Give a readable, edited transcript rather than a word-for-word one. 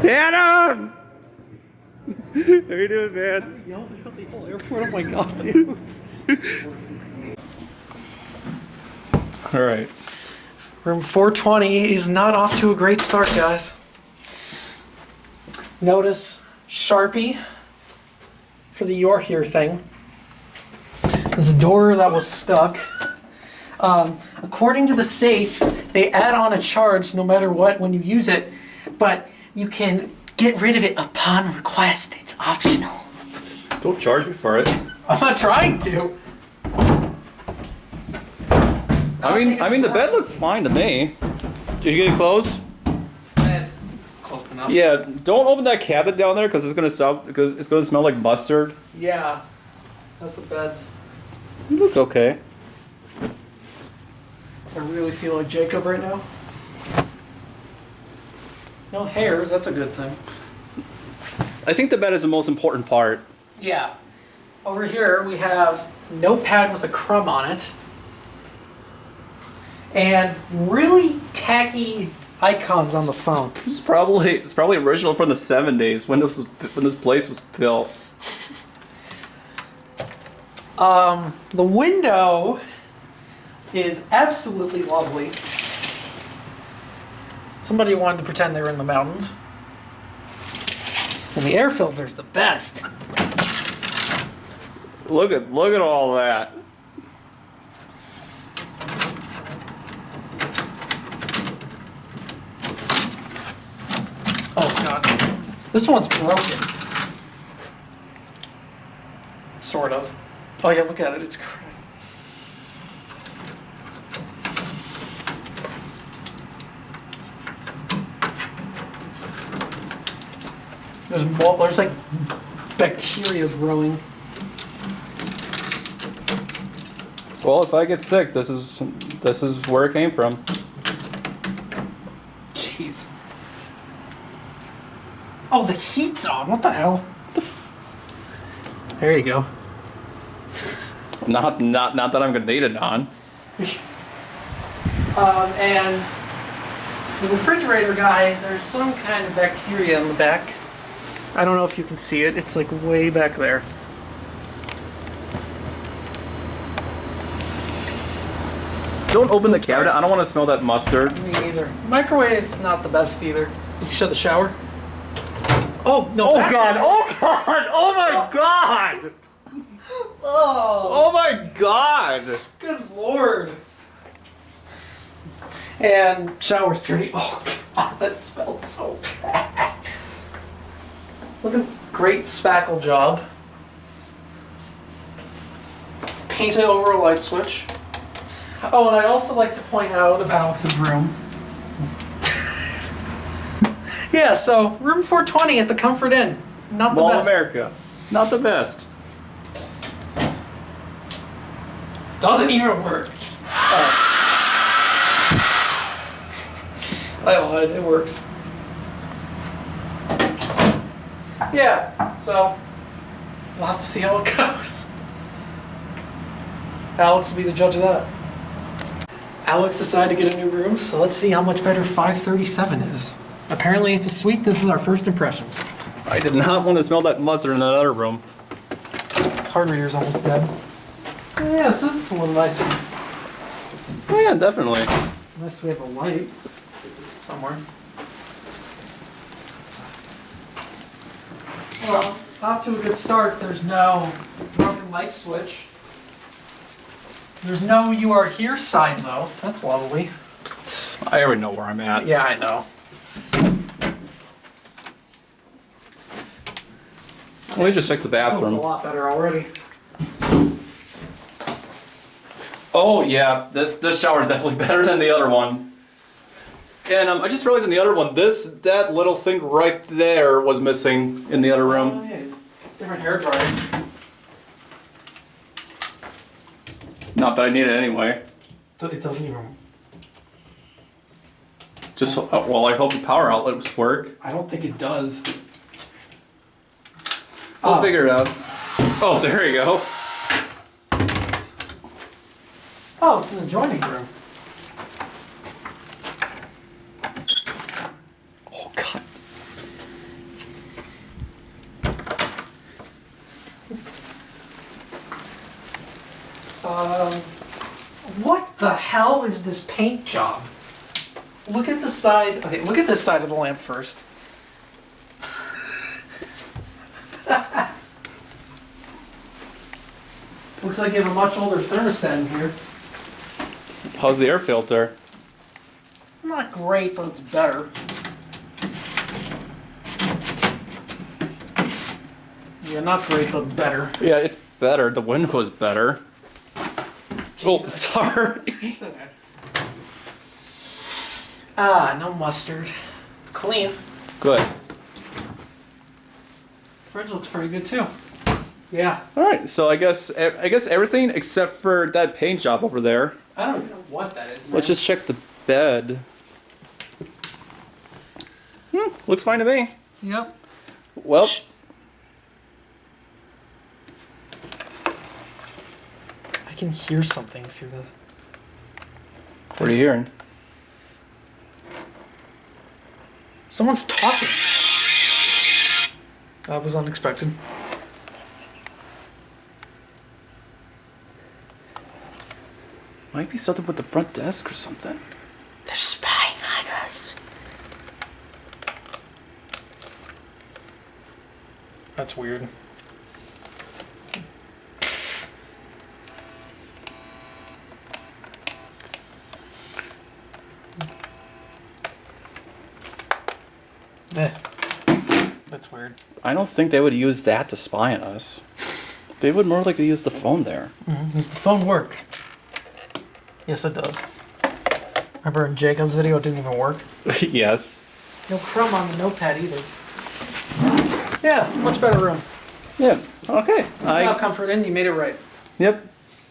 Adam! How you doing, man? I yelled at the whole airport. Oh my god, dude. All right. Room 420 is not off to a great start, guys. Notice Sharpie for the "You're Here" thing. There's a door that was stuck. According to the safe, they add on a charge no matter what when you use it, but you can get rid of it upon request. It's optional. Don't charge me for it. I'm not trying to. I mean, the bed looks fine to me. Did you get it closed? Close enough. Yeah. Don't open that cabinet down there because it's gonna smell like mustard. Yeah. That's the beds. You look okay. I really feel like Jacob right now. No hairs, that's a good thing. I think the bed is the most important part. Yeah. Over here we have notepad with a crumb on it. And really tacky icons on the phone. It's probably original from the 70s when this place was built. The window is absolutely lovely. Somebody wanted to pretend they were in the mountains. And the air filter's the best. Look at all that. Oh god. This one's broken. Sort of. Oh yeah, look at it, it's cracked. There's like bacteria growing. Well, if I get sick, this is where it came from. Jeez. Oh, the heat's on. What the hell? There you go. Not that I'm gonna need it on. And the refrigerator, guys, there's some kind of bacteria in the back. I don't know if you can see it. It's like way back there. Don't open the cabinet. I don't want to smell that mustard. Me either. Microwave's not the best either. Did you shut the shower? Oh, no. Oh god! Oh god! Oh my god! Oh. Oh my god! Good lord. And shower's dirty. Oh god, that smells so bad. Look at great spackle job. Painted over a light switch. Oh, and I'd also like to point out of Alex's room. Yeah, so room 420 at the Comfort Inn. Not the Mall best. America. Not the best. Doesn't even work. I lied, it works. Yeah, so we'll have to see how it goes. Alex will be the judge of that. Alex decided to get a new room, so let's see how much better 537 is. Apparently it's a suite. This is our first impressions. I did not want to smell that mustard in another room. Card reader's almost dead. Yeah, this is a little nicer. Oh yeah, definitely. Unless we have a light somewhere. Well, off to a good start. There's no broken light switch. There's no "you are here" sign though. That's lovely. I already know where I'm at. Yeah, I know. Let me just check the That was a bathroom. lot better already. Oh yeah, this shower is definitely better than the other one. And I just realized in the other one, that little thing right there was missing in the other Oh, room. yeah. Different hair dryer. Not that I need it anyway. It doesn't even. Just well, I hope the power outlets work. I don't think it does. I'll figure it out. Oh, there you go. Oh, it's an adjoining room. Oh god. What the hell is this paint job? Look at the side. Okay, look at this side of the lamp first. Looks like you have a much older thermostat in here. How's the air filter? Not great, but it's better. Yeah, not great, but better. Yeah, it's better. The wind was better. Oh, sorry. It's okay. Ah, no mustard. It's clean. Good. Fridge looks pretty good too. Yeah. All right, so I guess everything except for that paint job over there. I don't even know what that is, man. Let's just check the bed. Looks fine to me. Yep. Well, Shh. I can hear something through the... what are you hearing? Someone's talking. That was unexpected. Might be something with the front desk or something. They're spying on us. That's weird. That's weird. I don't think they would use that to spy on us. They would more likely use the phone there. Does the phone work? Yes, it does. Remember in Jacob's video, it didn't even work? Yes. No crumb on the notepad either. Yeah, much better room. Yeah. Okay. Good job, Comfort Inn. You made it right. Yep.